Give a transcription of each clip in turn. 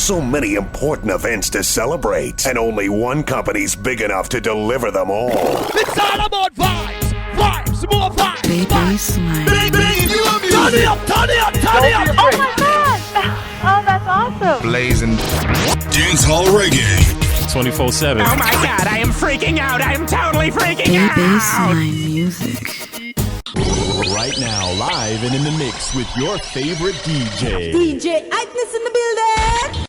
so many important events to celebrate, and only one company's big enough to deliver them all. It's all about vibes, vibes, more vibes. Baseline. Turn it up, turn it up, turn it up. Oh my God! Oh, that's awesome. Blazing Dancehall Reggae. 24/7. Oh my God, I am freaking out. I am totally freaking out. Baseline music. Right now, live and in the mix with your favorite DJ. DJ Ignis in the building.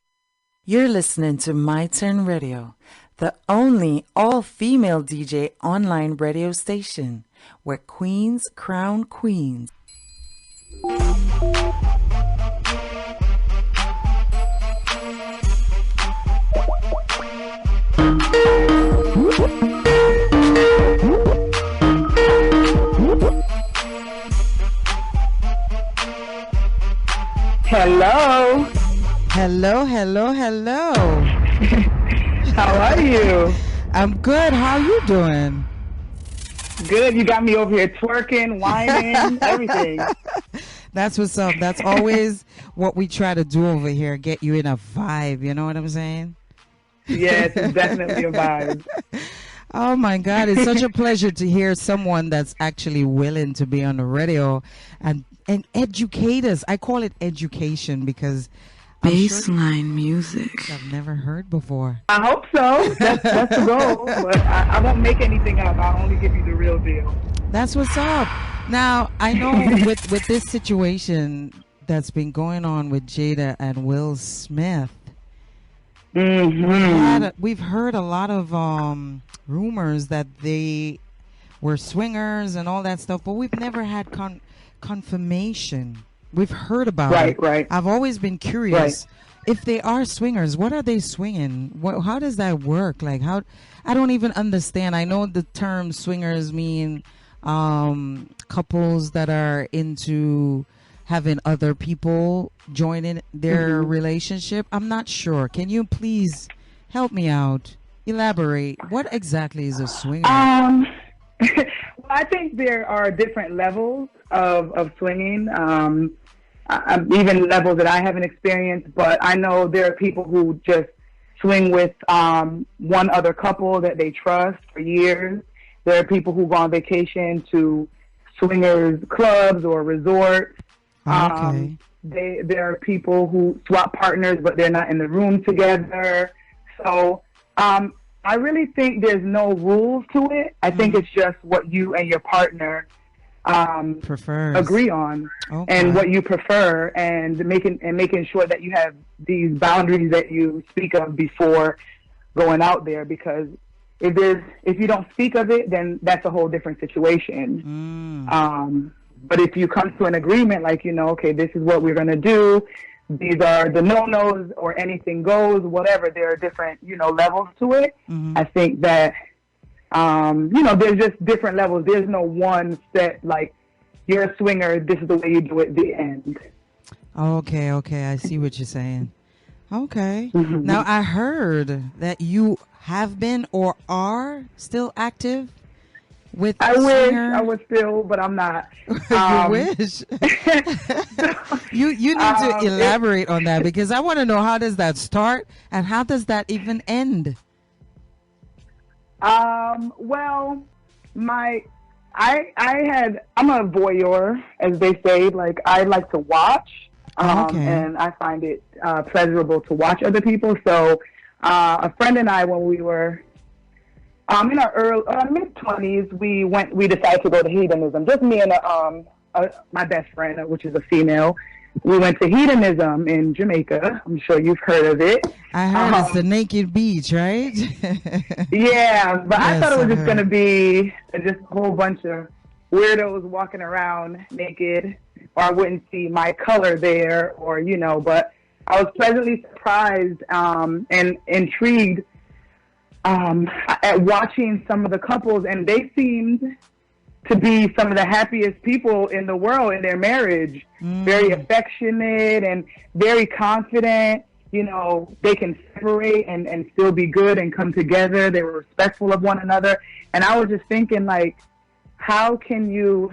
You're listening to My Turn Radio, the only all-female DJ online radio station where queens crown queens. Hello. Hello, hello, hello. How are you? I'm good. How are you doing? Good. You got me over here twerking, whining, everything. That's what's up. That's always what we try to do over here, get you in a vibe. You know what I'm saying? Yes, it's definitely a vibe. Oh my God, it's such a pleasure to hear someone that's actually willing to be on the radio and educate us. I call it education because Baseline music. I've never heard before. I hope so. That's the goal. But I won't make anything up. I'll only give you the real deal. That's what's up. Now, I know with this situation that's been going on with Jada and Will Smith, we've heard a lot of rumors that they were swingers and all that stuff, but we've never had confirmation. We've heard about it. Right. I've always been curious. If they are swingers, what are they swinging? How does that work? Like, how? I don't even understand. I know the term swingers mean couples that are into having other people join in their relationship. I'm not sure. Can you please help me out? Elaborate. What exactly is a swinger? Well, I think there are different levels of swinging, even levels that I haven't experienced, but I know there are people who just swing with one other couple that they trust for years. There are people who go on vacation to swingers clubs or resorts. Okay. There are people who swap partners, but they're not in the room together. So I really think there's no rules to it. I think it's just what you and your partner agree on, and what you prefer, and making sure that you have these boundaries that you speak of before going out there. Because if you don't speak of it, then that's a whole different situation. But if you come to an agreement, like, okay, this is what we're going to do, these are the no-nos, or anything goes, whatever, there are different, levels to it. I think that, there's just different levels. There's no one set, like, you're a swinger, this is the way you do it, the end. Okay, I see what you're saying. Okay. Now, I heard that you have been or are still active with I swinger. wish I was still, but I'm not. You wish. You need to elaborate on that, because I want to know, how does that start and how does that even end? Well, I'm a voyeur, as they say. Like, I like to watch, and I find it pleasurable to watch other people. So, a friend and I, when we were in our mid-20s, we decided to go to hedonism. Just me and my best friend, which is a female. We went to hedonism in Jamaica. I'm sure you've heard of it. I heard it's the naked beach, right? Yeah, but I thought it was just going to be just a whole bunch of weirdos walking around naked, or I wouldn't see my color there, or, but I was pleasantly surprised and intrigued at watching some of the couples, and they seemed to be some of the happiest people in the world in their marriage. Very affectionate and very confident. They can separate and still be good and come together. They were respectful of one another. And I was just thinking, like, how can you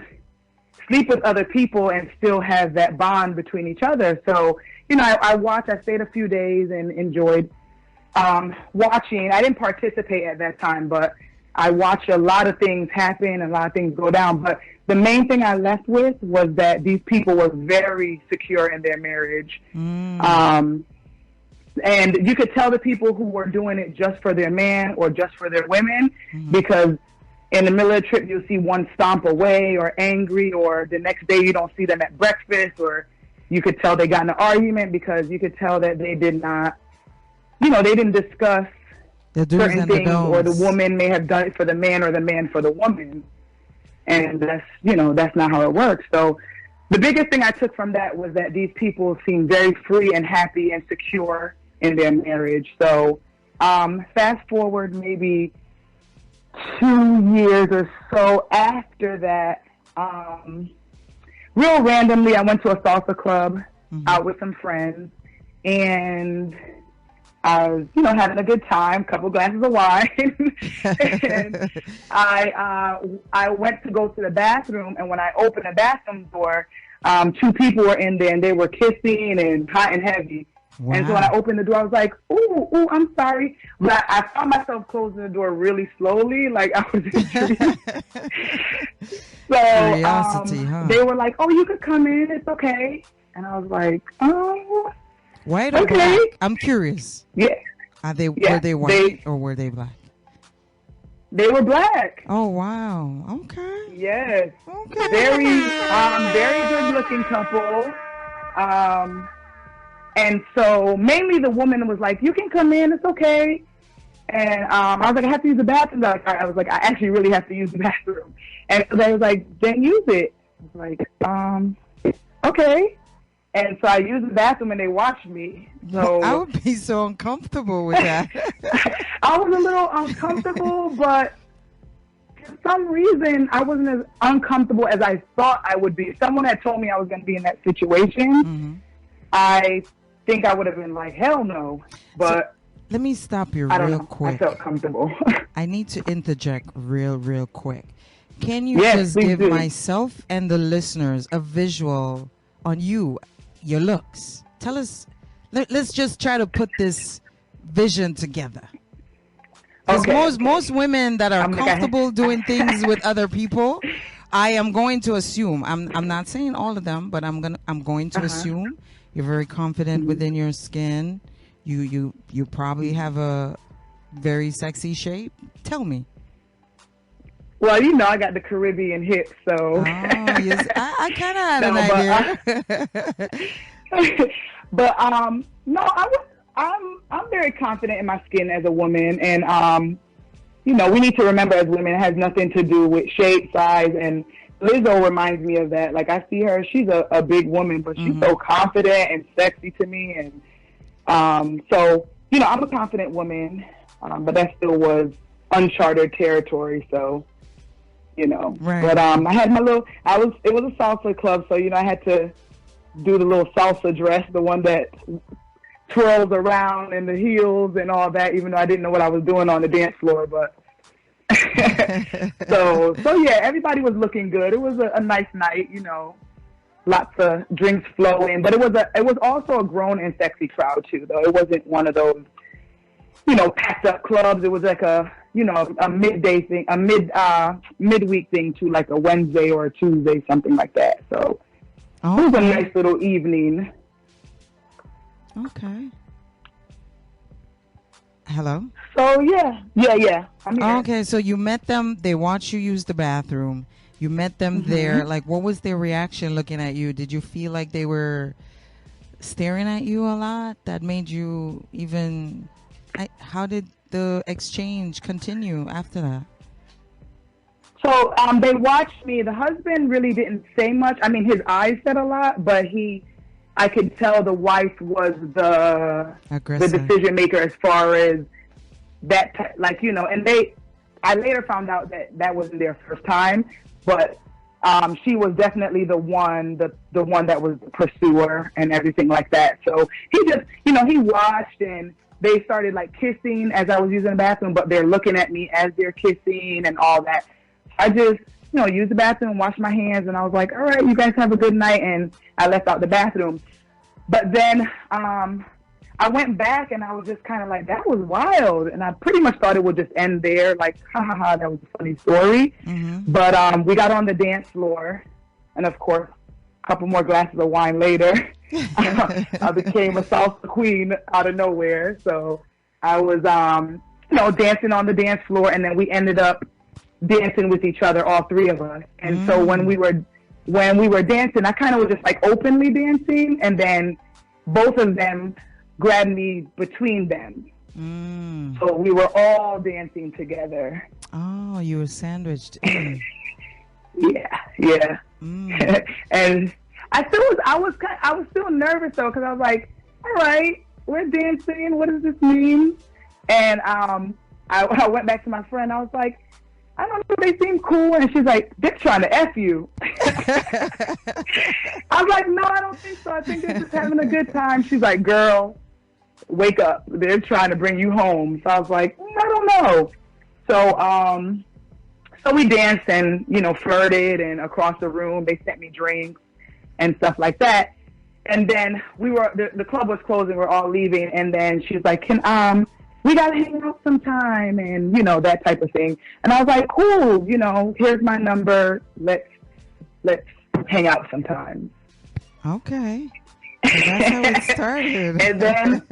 sleep with other people and still have that bond between each other? So, I watched. I stayed a few days and enjoyed watching. I didn't participate at that time, but I watched a lot of things happen, a lot of things go down. But the main thing I left with was that these people were very secure in their marriage. And you could tell the people who were doing it just for their man or just for their women, because in the middle of the trip, you'll see one stomp away or angry, or the next day you don't see them at breakfast, or you could tell they got in an argument because you could tell that they did not, they didn't discuss certain things, or the woman may have done it for the man or the man for the woman. And that's not how it works. So the biggest thing I took from that was that these people seem very free and happy and secure in their marriage. So fast forward maybe 2 years or so after that, real randomly, I went to a salsa club out with some friends, and I was, having a good time, couple glasses of wine. And I went to go to the bathroom, and when I opened the bathroom door, 2 people were in there, and they were kissing and hot and heavy. Wow. And so when I opened the door, I was like, ooh, I'm sorry. But I found myself closing the door really slowly, like I was intrigued. So Curiosity, huh? They were like, oh, you could come in, it's okay. And I was like, oh, white or okay. black? I'm curious. Yeah. Were they white or were they black? They were black. Oh, wow. Okay. Yes. Okay. Very good looking couple. And so mainly the woman was like, you can come in, it's okay. And I was like, I have to use the bathroom. I was like, I actually really have to use the bathroom. And so they was like, then use it. I was like, okay. And so I used the bathroom and they watched me. So I would be so uncomfortable with that. I was a little uncomfortable, but for some reason I wasn't as uncomfortable as I thought I would be. If someone had told me I was going to be in that situation, I think I would have been like, hell no. But so, let me stop you real quick. I felt comfortable. I need to interject real quick. Can you just give myself and the listeners a visual on you, your looks? Tell us, let's just try to put this vision together. Because most women that are comfortable doing things with other people, I am going to assume, I'm not saying all of them, but I'm going to assume you're very confident within your skin. You probably have a very sexy shape. Tell me. Well, I got the Caribbean hips, so. Oh, yes. I kind of had an idea. But no, I'm very confident in my skin as a woman, and we need to remember as women, it has nothing to do with shape, size, and Lizzo reminds me of that. Like, I see her, she's a big woman, but she's so confident and sexy to me, and so I'm a confident woman, but that still was uncharted territory, so. Right. But I had it was a salsa club, so I had to do the little salsa dress, the one that twirls around and the heels and all that, even though I didn't know what I was doing on the dance floor. But so yeah, everybody was looking good. It was a nice night, lots of drinks flowing, but it was also a grown and sexy crowd too, though. It wasn't one of those packed up clubs. It was like a midday thing, a midweek thing too, like a Wednesday or a Tuesday, something like that. So it was a nice little evening. Okay. Hello? So yeah. I'm here. Okay, so you met them, they watched you use the bathroom. You met them there. Like, what was their reaction looking at you? Did you feel like they were staring at you a lot? That made you even... how did the exchange continue after that? So they watched me. The husband really didn't say much. I mean, his eyes said a lot, but I could tell the wife was the decision maker as far as that, and I later found out that wasn't their first time, but she was definitely the one that was the pursuer and everything like that. So he just, he watched, and they started like kissing as I was using the bathroom, but they're looking at me as they're kissing and all that. I just, used the bathroom, washed my hands, and I was like, all right, you guys have a good night. And I left out the bathroom. but then I went back and I was just kind of like, that was wild. And I pretty much thought it would just end there. Like, ha ha ha, that was a funny story. But we got on the dance floor. And of course, a couple more glasses of wine later, I became a salsa queen out of nowhere. So I was, dancing on the dance floor. And then we ended up dancing with each other, all three of us. And so when we were dancing, I kind of was just like openly dancing. And then both of them grabbed me between them. So we were all dancing together. Oh, you were sandwiched in. Yeah. And I was still nervous though, because I was like, all right, we're dancing. What does this mean? And I went back to my friend. I was like, I don't know, they seem cool. And she's like, they're trying to F you. I was like, no, I don't think so. I think they're just having a good time. She's like, girl, wake up. They're trying to bring you home. So I was like, I don't know. So we danced and, flirted, and across the room, they sent me drinks and stuff like that. And then the club was closing, we're all leaving. And then she was like, we got to hang out sometime, and, that type of thing. And I was like, cool, here's my number. Let's hang out sometime. Okay. So that's how it started. And then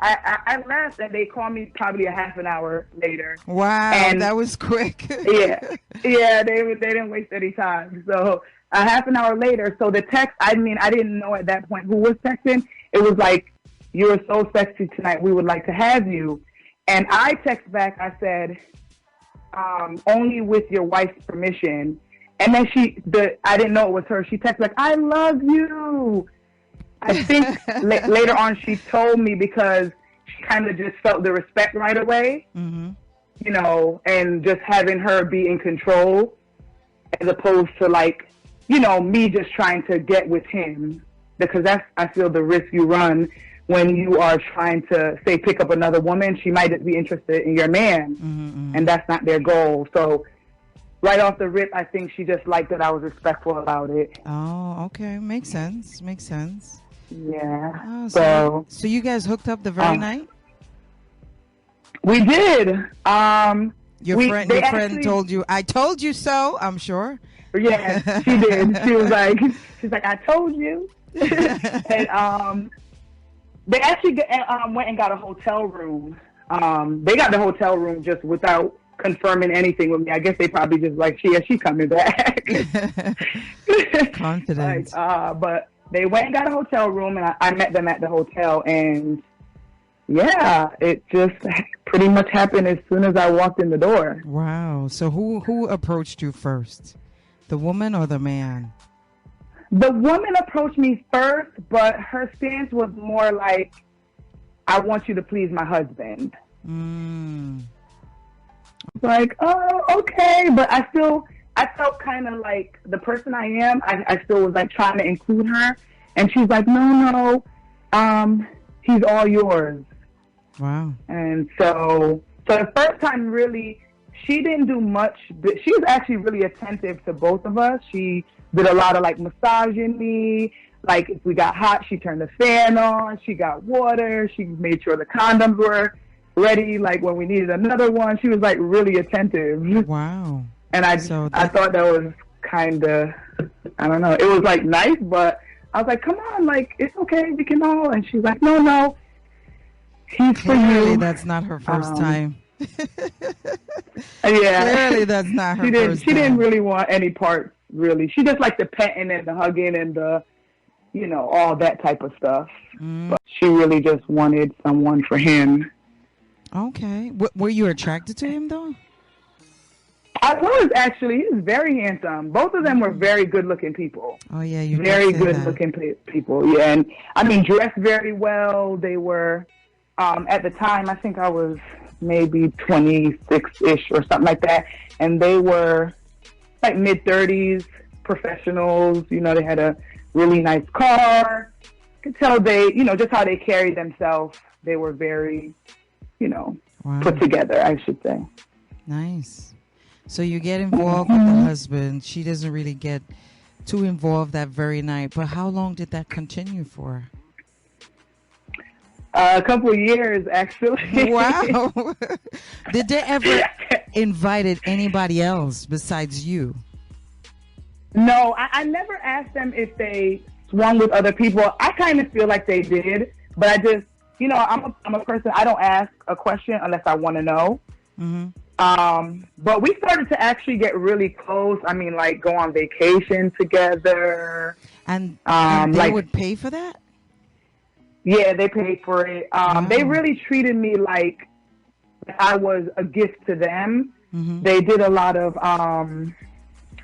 I left, and they called me probably a half an hour later. Wow, and that was quick. yeah, they didn't waste any time. So a half an hour later, so the text, I didn't know at that point who was texting. It was like, "You're so sexy tonight. We would like to have you." And I text back. I said, "Only with your wife's permission." And then I didn't know it was her. She texted like, "I love you." I think later on she told me, because she kind of just felt the respect right away, and just having her be in control, as opposed to like, me just trying to get with him, because that's, I feel, the risk you run when you are trying to, say, pick up another woman. She might just be interested in your man, and that's not their goal. So right off the rip, I think she just liked that I was respectful about it. Oh, okay. Makes sense. Yeah. Oh, so you guys hooked up the very night? We did. Your friend told you, "I told you so," I'm sure. Yeah, she did. She's like, "I told you." And they actually went and got a hotel room. They got the hotel room just without confirming anything with me. I guess they probably just like, she coming back. Confidence. But they went and got a hotel room, and I met them at the hotel, and yeah, it just pretty much happened as soon as I walked in the door. Wow. So who approached you first? The woman or the man? The woman approached me first, but her stance was more like, "I want you to please my husband." Like, oh, okay. But I felt kind of like the person I am, I still was like trying to include her. And she's like, no, he's all yours. Wow. And so the first time, really, she didn't do much, but she was actually really attentive to both of us. She did a lot of like massaging me. Like if we got hot, she turned the fan on. She got water. She made sure the condoms were ready. Like when we needed another one, she was like really attentive. Wow. And I thought that was kind of, I don't know. It was like nice, but I was like, come on, like it's okay, we can all. And she's like, no, he's for you. Clearly, that's not her first time. Yeah. Clearly, that's not her first time. She didn't really want any part, really. She just liked the petting and the hugging and the, all that type of stuff. But she really just wanted someone for him. Okay. Were you attracted to him, though? I was, actually. He was very handsome. Both of them were very good-looking people. Oh, yeah. You very good-looking people, yeah. And, dressed very well. They were, at the time, I think I was maybe 26-ish or something like that. And they were, like, mid-30s, professionals. They had a really nice car. You could tell they, just how they carried themselves. They were very, put together, I should say. Nice. So you get involved with the husband. She doesn't really get too involved that very night. But how long did that continue for? A couple of years, actually. Wow. Did they ever invited anybody else besides you? No, I never asked them if they swung with other people. I kind of feel like they did, but I just, you know, I'm a person, I don't ask a question unless I want to know. But we started to actually get really close. I mean, like, go on vacation together. And they like, would pay for that? Yeah, they paid for it. They really treated me like I was a gift to them. They did a lot of,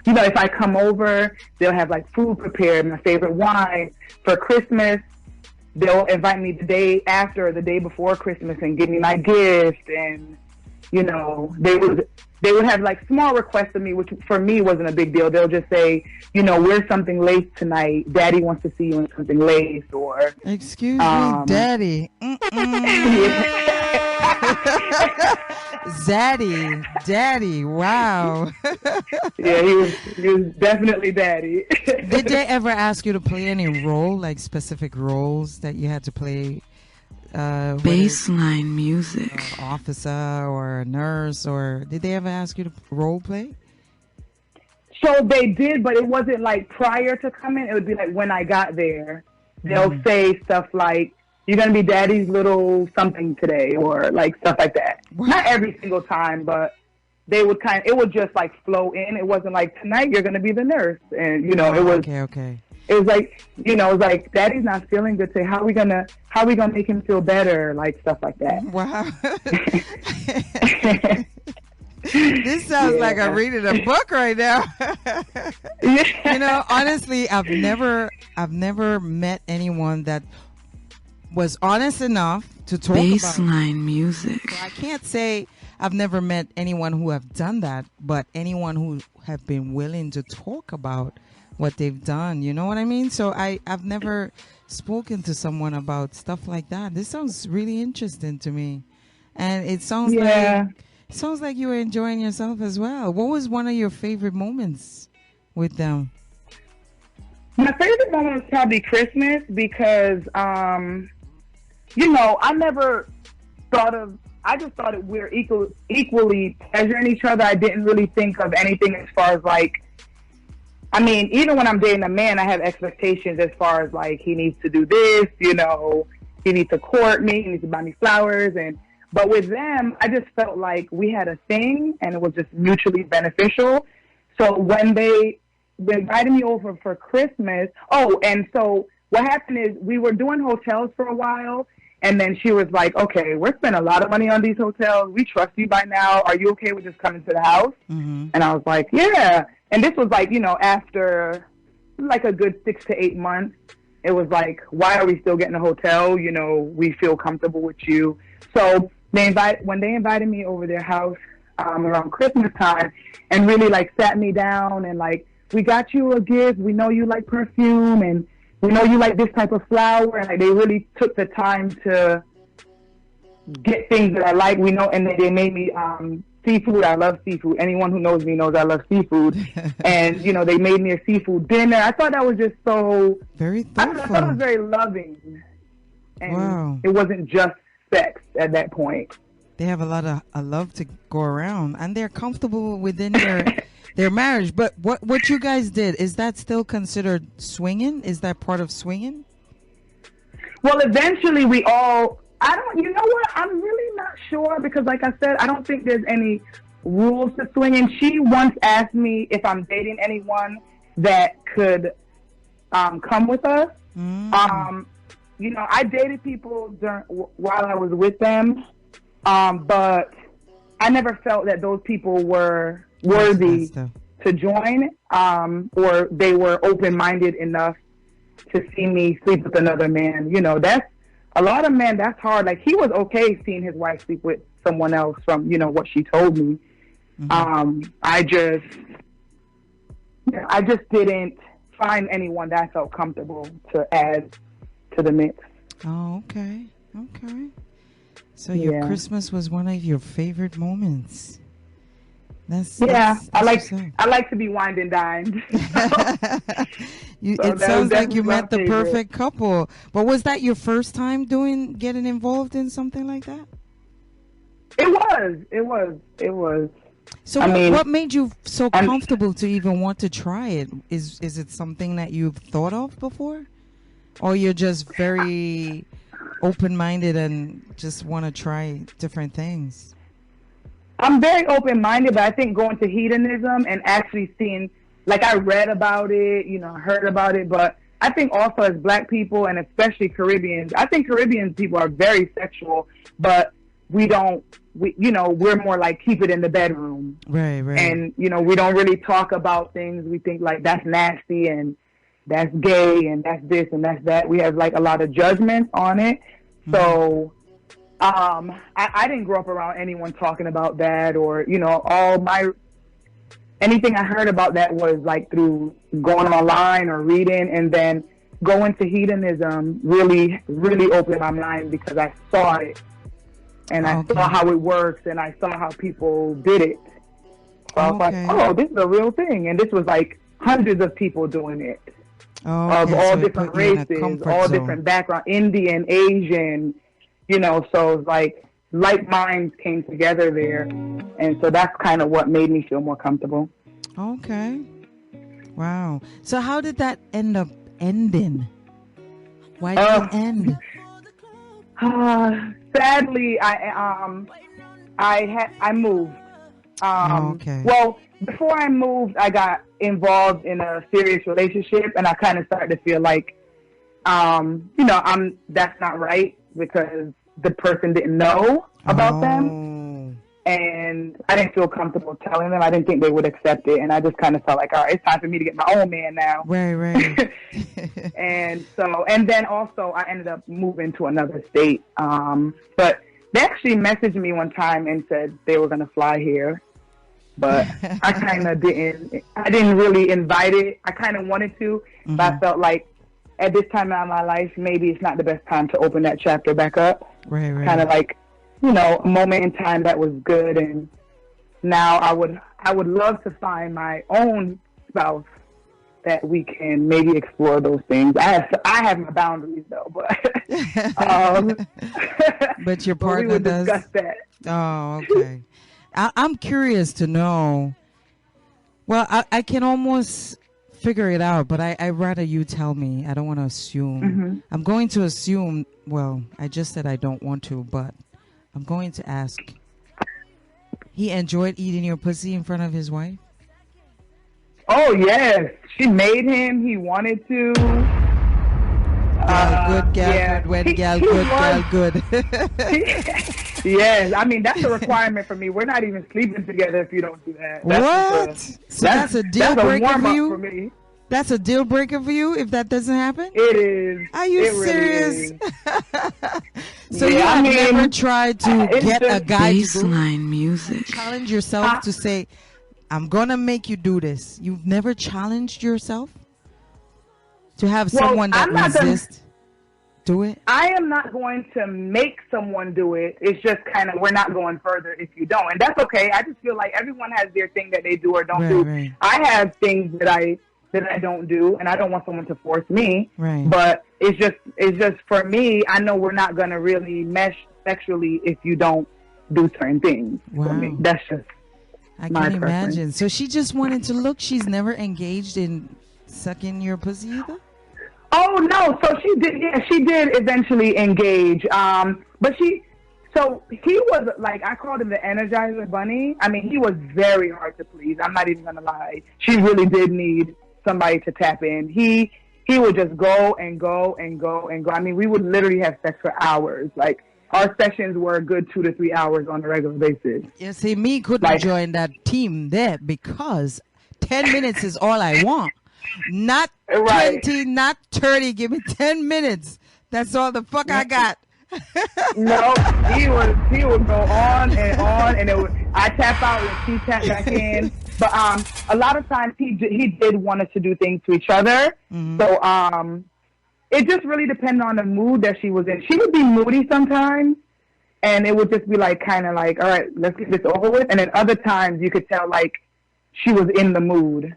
you know, if I come over, they'll have like food prepared, my favorite wine. For Christmas, they'll invite me the day after or the day before Christmas and give me my gift. And, you know, they would have like small requests of me, which for me wasn't a big deal. They'll just say, you know, wear something lace tonight. Daddy wants to see you in something lace. Or excuse me, Daddy. Daddy, wow. Yeah, he was definitely Daddy. Did they ever ask you to play any role, like specific roles that you had to play? Baseline music. Officer or a nurse, or did they ever ask you to role play? So they did, but it wasn't like prior to coming. It would be like when I got there, they'll say stuff like, you're going to be Daddy's little something today, or like stuff like that. Wow. Not every single time, but they would it would just like flow in. It wasn't like, tonight you're going to be the nurse. And, you know, it was, okay. It was like, you know, it was like, Daddy's not feeling good today. How are we gonna make him feel better? Like stuff like that. Wow. This sounds like I'm reading a book right now. You know, honestly, I've never met anyone that was honest enough to talk Baseline about music. So I can't say I've never met anyone who have done that, but anyone who have been willing to talk about what they've done. You know what I mean? So I've never spoken to someone about stuff like that. This sounds really interesting to me, and it sounds like you were enjoying yourself as well. What was one of your favorite moments with them? My favorite moment was probably Christmas because, you know, I just thought we were equally pleasuring each other. I didn't really think of anything as far as like, I mean, even when I'm dating a man, I have expectations as far as like, he needs to do this, you know, he needs to court me, he needs to buy me flowers. But with them, I just felt like we had a thing and it was just mutually beneficial. So when they invited me over for Christmas, and so what happened is we were doing hotels for a while, and then she was like, okay, we're spending a lot of money on these hotels. We trust you by now. Are you okay with just coming to the house? And I was like, yeah. And this was like, you know, after like a good 6 to 8 months, it was like, why are we still getting a hotel? You know, we feel comfortable with you. So when they invited me over their house around Christmas time and really like sat me down and like, we got you a gift. We know you like perfume and we know you like this type of flower. And like, they really took the time to get things that I like. We know, and they made me seafood. I love seafood. Anyone who knows me knows I love seafood. And, you know, they made me a seafood dinner. I thought that was just so... Very thoughtful. I thought it was very loving. And wow. It wasn't just sex at that point. They have a lot of love to go around. And they're comfortable within their marriage. But what you guys did, is that still considered swinging? Is that part of swinging? Well, eventually you know what? I'm really not sure because, like I said, I don't think there's any rules to swinging. She once asked me if I'm dating anyone that could come with us. You know, I dated people while I was with them, but I never felt that those people were worthy to join, or they were open-minded enough to see me sleep with another man. You know, that's a lot of men, that's hard. Like, he was okay seeing his wife sleep with someone else from, you know, what she told me. I just didn't find anyone that I felt comfortable to add to the mix. Oh, okay. So your Christmas was one of your favorite moments. I like to be wined and dined. It sounds like you met the perfect couple. But was that your first time getting involved in something like that? It was. So what made you so comfortable to even want to try it? Is it something that you've thought of before? Or you're just very open-minded and just want to try different things? I'm very open-minded, but I think going to hedonism and actually seeing, like, I read about it, heard about it, but I think also as Black people and especially Caribbeans, I think Caribbean people are very sexual, but we're more like keep it in the bedroom. Right. And, we don't really talk about things. We think like that's nasty and that's gay and that's this and that's that. We have like a lot of judgments on it. Mm-hmm. So I didn't grow up around anyone talking about that or, anything I heard about that was like through going online or reading, and then going to hedonism really, really opened my mind because I saw it. And I saw how it works, and I saw how people did it. So I was like, oh, this is a real thing. And this was like hundreds of people doing it. Of all different races, all different backgrounds, Indian, Asian, so it's like minds came together there. And so that's kind of what made me feel more comfortable. Okay. Wow. So how did that end up ending? Why did it end? Sadly, I moved. Well, before I moved, I got involved in a serious relationship, and I kind of started to feel like, that's not right because the person didn't know about them, and I didn't feel comfortable telling them. I didn't think they would accept it, and I just kind of felt like, all right, it's time for me to get my own man now. Right. And then also I ended up moving to another state. But they actually messaged me one time and said they were going to fly here, but I kind of didn't really invite it. I kind of wanted to, but I felt like at this time in my life, maybe it's not the best time to open that chapter back up. Right. Kind of like, a moment in time that was good. And now I would love to find my own spouse that we can maybe explore those things. I have my boundaries though, but but your partner we would does. Discuss that. Oh, okay. I'm curious to know. Well, I can almost figure it out, but I rather you tell me. I don't want to assume. Mm-hmm. I'm going to assume. Well, I just said I don't want to, but I'm going to ask. He enjoyed eating your pussy in front of his wife? Oh, yes. She made him. He wanted to. Good gal, good, wet gal, good gal, good. Yes. I mean, that's a requirement for me. We're not even sleeping together if you don't do that. That's a deal breaker for you? For me. That's a deal breaker for you if that doesn't happen? It is. Are you serious? Really So you have never tried to get a guy baseline music. Challenge yourself to say, I'm going to make you do this. You've never challenged yourself to have someone that resists do it? I am not going to make someone do it. It's just kind of, we're not going further if you don't. And that's okay. I just feel like everyone has their thing that they do or don't do. Right. I have things that I don't do, and I don't want someone to force me. Right. But it's just for me, I know we're not going to really mesh sexually if you don't do certain things. Wow. For me. That's just I my can preference. imagine. So she just wanted to look. She's never engaged in sucking your pussy either? Oh, no. So she did. Yeah, she did eventually engage. But he was like, I called him the Energizer Bunny. I mean, he was very hard to please. I'm not even going to lie. She really did need somebody to tap in. He would just go and go and go and go. I mean, we would literally have sex for hours. Like, our sessions were a good 2 to 3 hours on a regular basis. You see, me couldn't join that team there because 10 minutes is all I want. Not 20, not 30. Give me 10 minutes. That's all the fuck I got. No, he would go on, and I tap out and he tap back in. But a lot of times he did want us to do things to each other. Mm-hmm. So it just really depended on the mood that she was in. She would be moody sometimes, and it would just be like kind of like, all right, let's get this over with. And then other times you could tell like she was in the mood.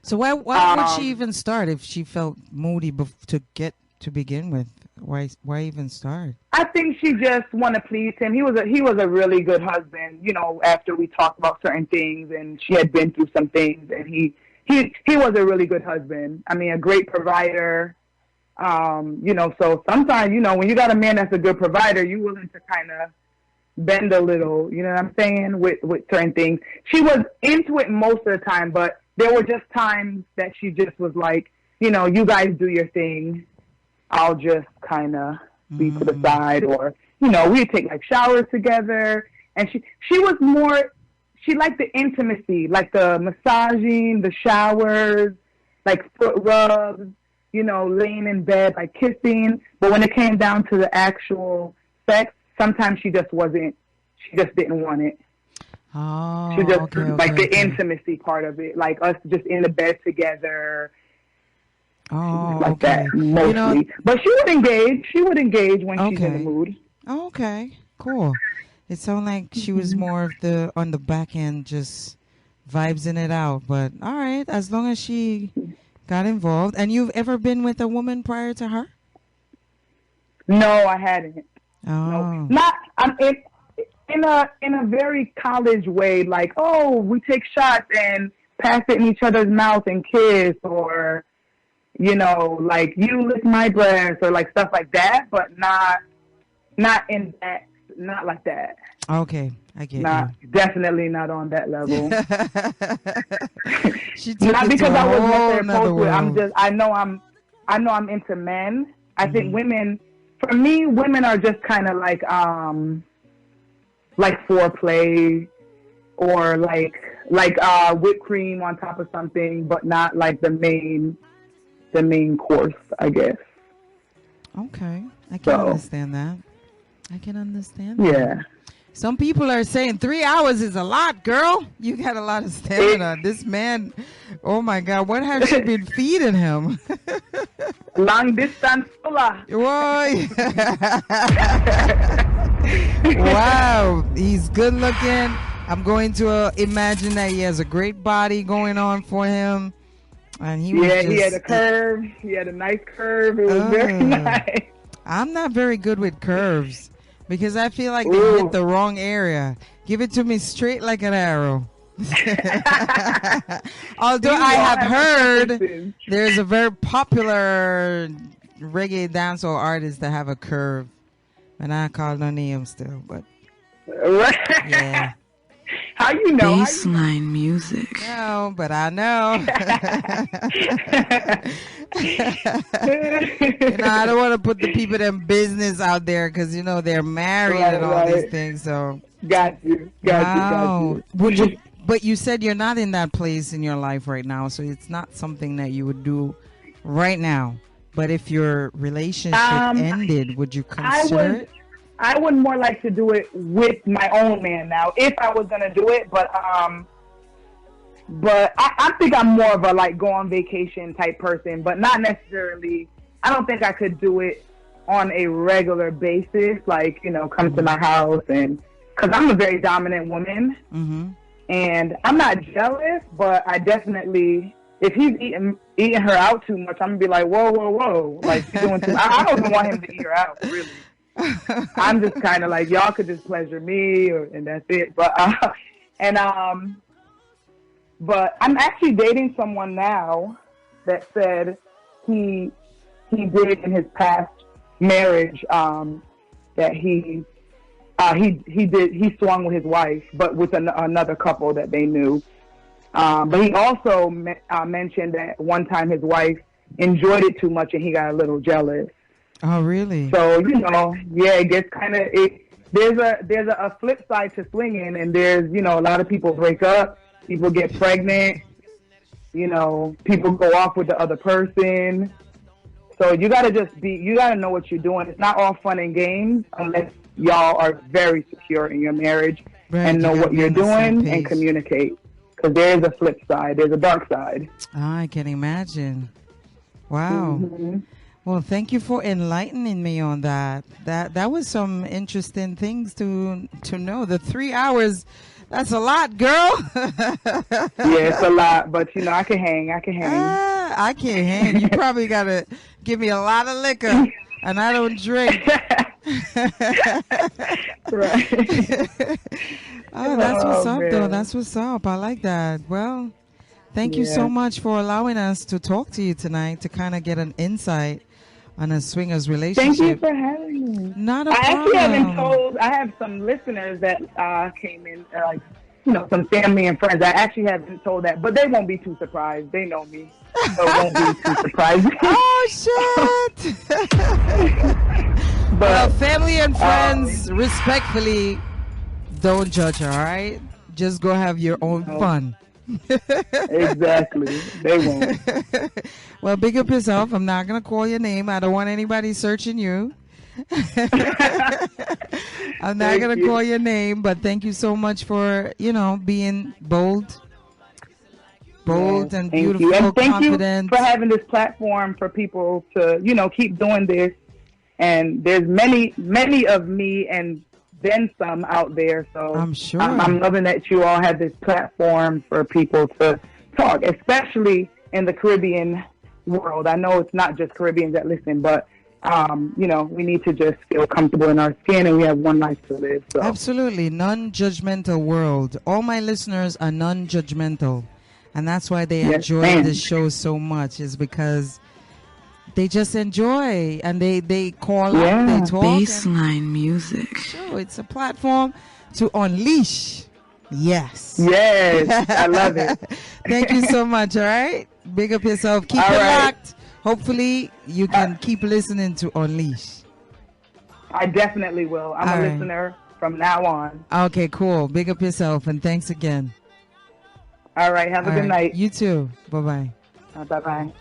So why would she even start if she felt moody to begin with? Why even start? I think she just want to please him. He was a really good husband, you know, after we talked about certain things and she had been through some things, and he was a really good husband. I mean, a great provider. You know, so sometimes, you know, when you got a man that's a good provider, you're willing to kind of bend a little, you know what I'm saying, with certain things. She was into it most of the time, but there were just times that she just was like, you know, you guys do your thing. I'll just kind of be to the side, or, you know, we'd take like showers together. And she was more, she liked the intimacy, like the massaging, the showers, like foot rubs, you know, laying in bed, like kissing. But when it came down to the actual sex, sometimes she just didn't want it. Oh, she just, the intimacy part of it, like us just in the bed together. Oh, like that, mostly. You know, but she would engage when she's in the mood. Oh, okay, cool. It sounded like she was more of on the back end, just vibesing it out. But all right, as long as she got involved. And you've ever been with a woman prior to her? No, I hadn't. Oh. No. Not in a very college way, like, oh, we take shots and pass it in each other's mouth and kiss, or, you know, like, you lick my breast, or like stuff like that, but not like that. Okay, I get you. Definitely not on that level. Not because I was necessarily opposed to it. I know I'm into men. I think women, for me, women are just kind of like foreplay, or like whipped cream on top of something, but not like the main course, I guess. Okay, I can understand that. I can understand that. Yeah. Some people are saying 3 hours is a lot, girl. You got a lot of stamina. This man, oh my God, what has she been feeding him? Long distance fula. Wow, he's good looking. I'm going to imagine that he has a great body going on for him. And he had a curve. He had a nice curve. It was very nice. I'm not very good with curves, because I feel like they hit the wrong area. Give it to me straight like an arrow. Although I have heard there's a very popular reggae dancehall artist that have a curve, and I call no name still, but yeah. How you know? Baseline music. No, but I know. I don't want to put the people in business out there, because they're married and all these things. So got you. Would you? But you said you're not in that place in your life right now, so it's not something that you would do right now. But if your relationship ended, would you consider it? I would more like to do it with my own man now, if I was gonna do it. But I think I'm more of a like go on vacation type person, but not necessarily. I don't think I could do it on a regular basis, like come to my house, and because I'm a very dominant woman, and I'm not jealous, but I definitely, if he's eating her out too much, I'm gonna be like, whoa, like you're doing too. I don't even want him to eat her out, really. I'm just kind of like, y'all could just pleasure me, and that's it. But but I'm actually dating someone now that said he did in his past marriage that he swung with his wife, but with another couple that they knew. But he also mentioned that one time his wife enjoyed it too much and he got a little jealous. Oh, really? So, it gets kind of, there's a flip side to swinging, and there's, a lot of people break up, people get pregnant, people go off with the other person. So you got to know what you're doing. It's not all fun and games unless y'all are very secure in your marriage and know what you're doing and communicate. Because there is a flip side. There's a dark side. I can imagine. Wow. Well, thank you for enlightening me on that. That was some interesting things to know. The 3 hours, that's a lot, girl. Yeah, it's a lot, but I can hang. I can't hang. You probably gotta give me a lot of liquor, and I don't drink. Right. Oh, that's what's up, though. Man. That's what's up. I like that. Well, thank you so much for allowing us to talk to you tonight to kind of get an insight on a swingers relationship. Thank you for having me. Not a I problem. actually haven't told. I have some listeners that came in, some family and friends. I actually haven't told that, but they won't be too surprised. They know me, so it won't be too surprising. Oh shit! Well, family and friends, respectfully, don't judge her. All right, just go have your own fun. Exactly. They won't. Well, big up yourself. I'm not gonna call your name. I don't want anybody searching you. I'm not gonna call your name, but thank you so much for being bold and Thank beautiful, you. And thank confident. you for having this platform for people to keep doing this. And there's many of me and then some out there. So I'm sure. I'm loving that you all have this platform for people to talk, especially in the Caribbean world. I know it's not just Caribbeans that listen, but we need to just feel comfortable in our skin, and we have one life to live. So. Absolutely, non-judgmental world. All my listeners are non-judgmental, and that's why they enjoy this show so much. Is because they just enjoy, and they call up, they talk. Baseline music. So it's a platform to unleash. Yes. Yes, I love it. Thank you so much. All right, big up yourself. Keep it locked. Hopefully, you can keep listening to Unleash. I definitely will. I'm a listener from now on. Okay, cool. Big up yourself, and thanks again. All right. Have a good night. You too. Bye-bye. Bye-bye.